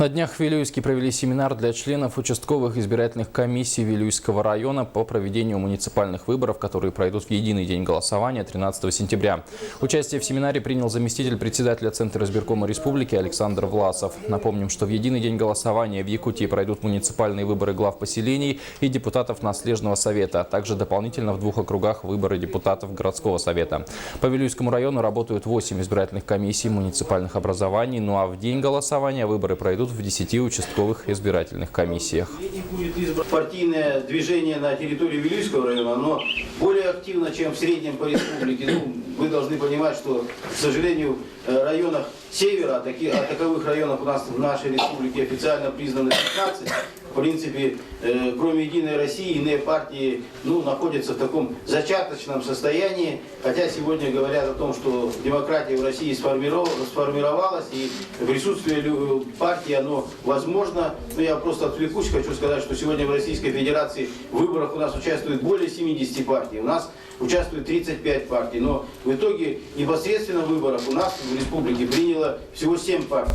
На днях в Вилюйске провели семинар для членов участковых избирательных комиссий Вилюйского района по проведению муниципальных выборов, которые пройдут в единый день голосования 13 сентября. Участие в семинаре принял заместитель председателя Центра избиркома республики Александр Власов. Напомним, что в единый день голосования в Якутии пройдут муниципальные выборы глав поселений и депутатов Наследного совета, а также дополнительно в 2 округах выборы депутатов городского совета. По Вилюйскому району работают 8 избирательных комиссий муниципальных образований, ну а в день голосования выборы пройдут в 10 участковых избирательных комиссиях. Партийное движение на территории Вилюйского района, оно более активно, чем в среднем по республике. Вы должны понимать, что, к сожалению, в районах севера, а таковых районов у нас в нашей республике официально признаны 15. В принципе, кроме «Единой России», иные партии находятся в таком зачаточном состоянии. Хотя сегодня говорят о том, что демократия в России сформировалась, и присутствие партии оно возможно. Но я просто отвлекусь, хочу сказать, что сегодня в Российской Федерации в выборах у нас участвует более 70 партий. У нас участвует 35 партий. Но в итоге непосредственно в выборах у нас в республике приняло всего 7 партий.